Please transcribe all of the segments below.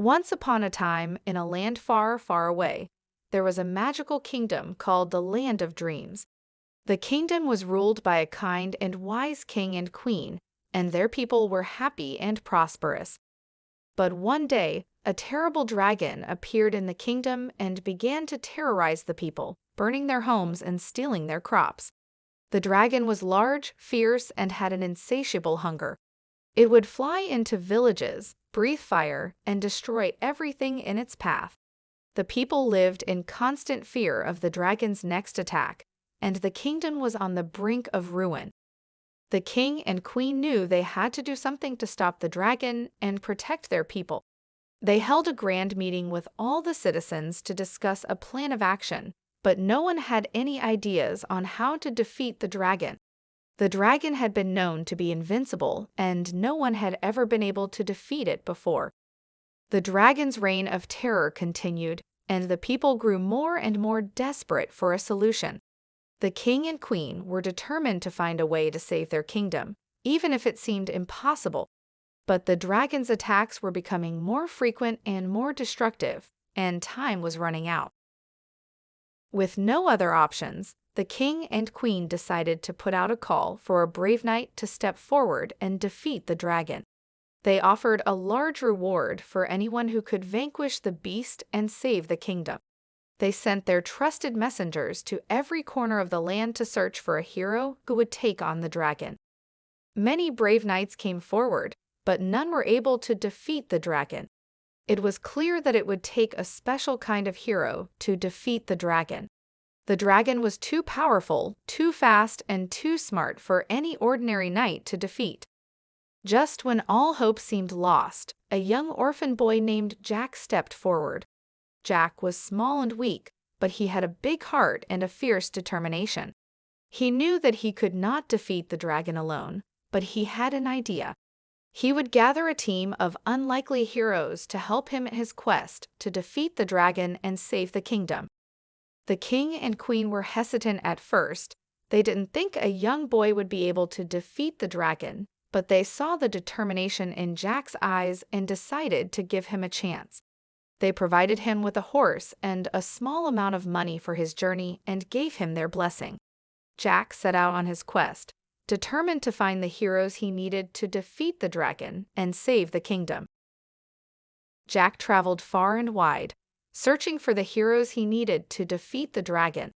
Once upon a time, in a land far, far away, there was a magical kingdom called the Land of Dreams. The kingdom was ruled by a kind and wise king and queen, and their people were happy and prosperous. But one day, a terrible dragon appeared in the kingdom and began to terrorize the people, burning their homes and stealing their crops. The dragon was large, fierce, and had an insatiable hunger. It would fly into villages, breathe fire, and destroy everything in its path. The people lived in constant fear of the dragon's next attack, and the kingdom was on the brink of ruin. The king and queen knew they had to do something to stop the dragon and protect their people. They held a grand meeting with all the citizens to discuss a plan of action, but no one had any ideas on how to defeat the dragon. The dragon had been known to be invincible, and no one had ever been able to defeat it before. The dragon's reign of terror continued, and the people grew more and more desperate for a solution. The king and queen were determined to find a way to save their kingdom, even if it seemed impossible. But the dragon's attacks were becoming more frequent and more destructive, and time was running out. With no other options, the king and queen decided to put out a call for a brave knight to step forward and defeat the dragon. They offered a large reward for anyone who could vanquish the beast and save the kingdom. They sent their trusted messengers to every corner of the land to search for a hero who would take on the dragon. Many brave knights came forward, but none were able to defeat the dragon. It was clear that it would take a special kind of hero to defeat the dragon. The dragon was too powerful, too fast, and too smart for any ordinary knight to defeat. Just when all hope seemed lost, a young orphan boy named Jack stepped forward. Jack was small and weak, but he had a big heart and a fierce determination. He knew that he could not defeat the dragon alone, but he had an idea. He would gather a team of unlikely heroes to help him in his quest to defeat the dragon and save the kingdom. The king and queen were hesitant at first. They didn't think a young boy would be able to defeat the dragon, but they saw the determination in Jack's eyes and decided to give him a chance. They provided him with a horse and a small amount of money for his journey and gave him their blessing. Jack set out on his quest, determined to find the heroes he needed to defeat the dragon and save the kingdom. Jack traveled far and wide, searching for the heroes he needed to defeat the dragon.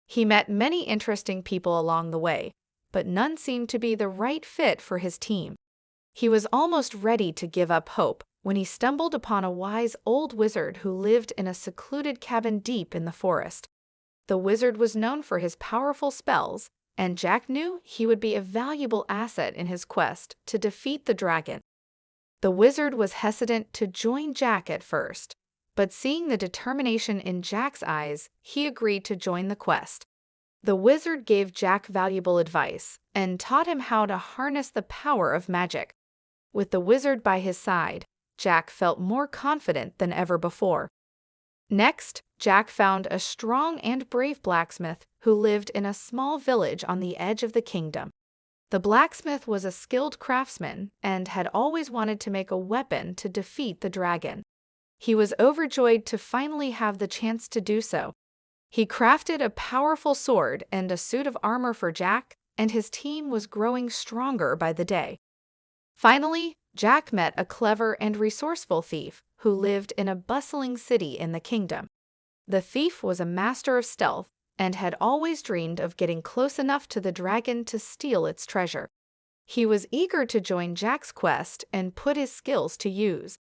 He met many interesting people along the way, but none seemed to be the right fit for his team. He was almost ready to give up hope when he stumbled upon a wise old wizard who lived in a secluded cabin deep in the forest. The wizard was known for his powerful spells, and Jack knew he would be a valuable asset in his quest to defeat the dragon. The wizard was hesitant to join Jack at first, but seeing the determination in Jack's eyes, he agreed to join the quest. The wizard gave Jack valuable advice and taught him how to harness the power of magic. With the wizard by his side, Jack felt more confident than ever before. Next, Jack found a strong and brave blacksmith who lived in a small village on the edge of the kingdom. The blacksmith was a skilled craftsman and had always wanted to make a weapon to defeat the dragon. He was overjoyed to finally have the chance to do so. He crafted a powerful sword and a suit of armor for Jack, and his team was growing stronger by the day. Finally, Jack met a clever and resourceful thief who lived in a bustling city in the kingdom. The thief was a master of stealth and had always dreamed of getting close enough to the dragon to steal its treasure. He was eager to join Jack's quest and put his skills to use.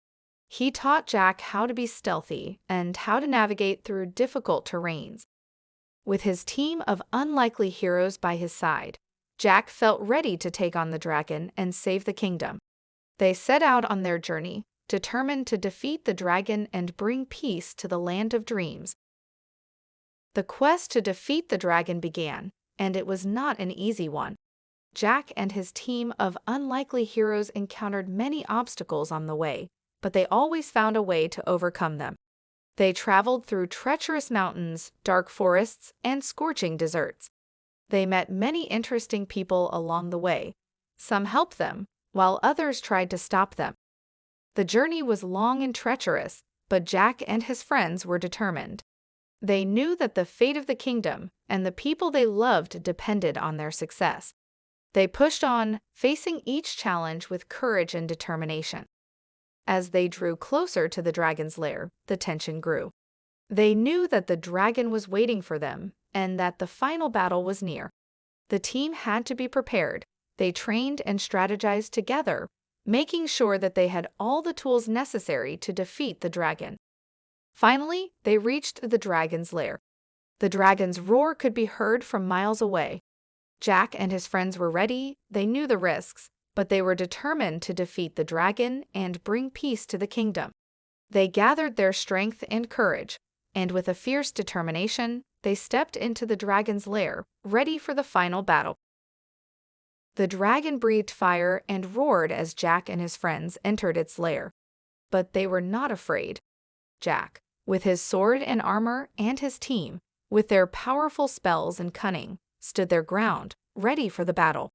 He taught Jack how to be stealthy and how to navigate through difficult terrains. With his team of unlikely heroes by his side, Jack felt ready to take on the dragon and save the kingdom. They set out on their journey, determined to defeat the dragon and bring peace to the Land of Dreams. The quest to defeat the dragon began, and it was not an easy one. Jack and his team of unlikely heroes encountered many obstacles on the way, but they always found a way to overcome them. They traveled through treacherous mountains, dark forests, and scorching deserts. They met many interesting people along the way. Some helped them, while others tried to stop them. The journey was long and treacherous, but Jack and his friends were determined. They knew that the fate of the kingdom and the people they loved depended on their success. They pushed on, facing each challenge with courage and determination. As they drew closer to the dragon's lair, the tension grew. They knew that the dragon was waiting for them and that the final battle was near. The team had to be prepared. They trained and strategized together, making sure that they had all the tools necessary to defeat the dragon. Finally, they reached the dragon's lair. The dragon's roar could be heard from miles away. Jack and his friends were ready. They knew the risks, but they were determined to defeat the dragon and bring peace to the kingdom. They gathered their strength and courage, and with a fierce determination, they stepped into the dragon's lair, ready for the final battle. The dragon breathed fire and roared as Jack and his friends entered its lair. But they were not afraid. Jack, with his sword and armor, and his team, with their powerful spells and cunning, stood their ground, ready for the battle.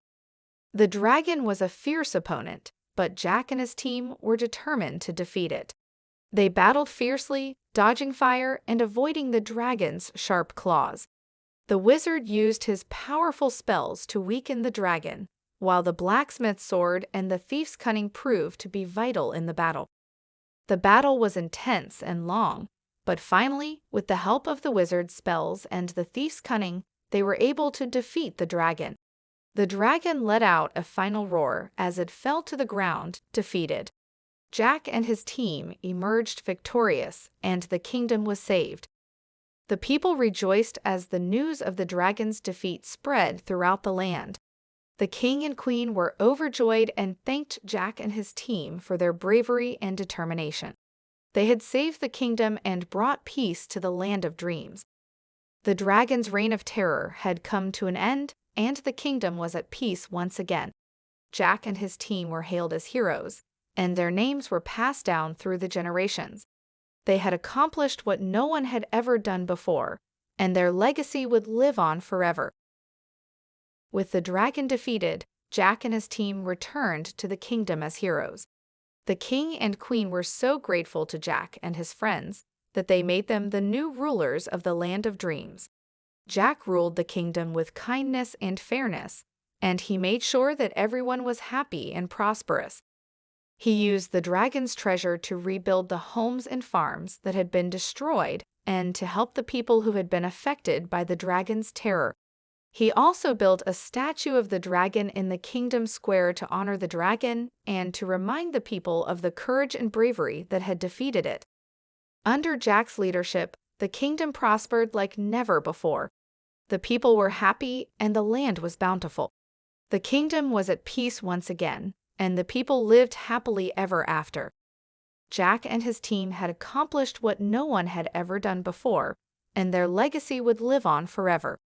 The dragon was a fierce opponent, but Jack and his team were determined to defeat it. They battled fiercely, dodging fire and avoiding the dragon's sharp claws. The wizard used his powerful spells to weaken the dragon, while the blacksmith's sword and the thief's cunning proved to be vital in the battle. The battle was intense and long, but finally, with the help of the wizard's spells and the thief's cunning, they were able to defeat the dragon. The dragon let out a final roar as it fell to the ground, defeated. Jack and his team emerged victorious, and the kingdom was saved. The people rejoiced as the news of the dragon's defeat spread throughout the land. The king and queen were overjoyed and thanked Jack and his team for their bravery and determination. They had saved the kingdom and brought peace to the land of dreams. The dragon's reign of terror had come to an end, and the kingdom was at peace once again. Jack and his team were hailed as heroes, and their names were passed down through the generations. They had accomplished what no one had ever done before, and their legacy would live on forever. With the dragon defeated, Jack and his team returned to the kingdom as heroes. The king and queen were so grateful to Jack and his friends that they made them the new rulers of the land of dreams. Jack ruled the kingdom with kindness and fairness, and he made sure that everyone was happy and prosperous. He used the dragon's treasure to rebuild the homes and farms that had been destroyed and to help the people who had been affected by the dragon's terror. He also built a statue of the dragon in the kingdom square to honor the dragon and to remind the people of the courage and bravery that had defeated it. Under Jack's leadership, the kingdom prospered like never before. The people were happy and the land was bountiful. The kingdom was at peace once again, and the people lived happily ever after. Jack and his team had accomplished what no one had ever done before, and their legacy would live on forever.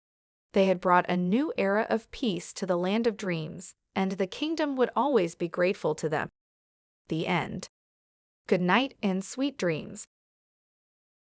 They had brought a new era of peace to the land of dreams, and the kingdom would always be grateful to them. The end. Good night and sweet dreams.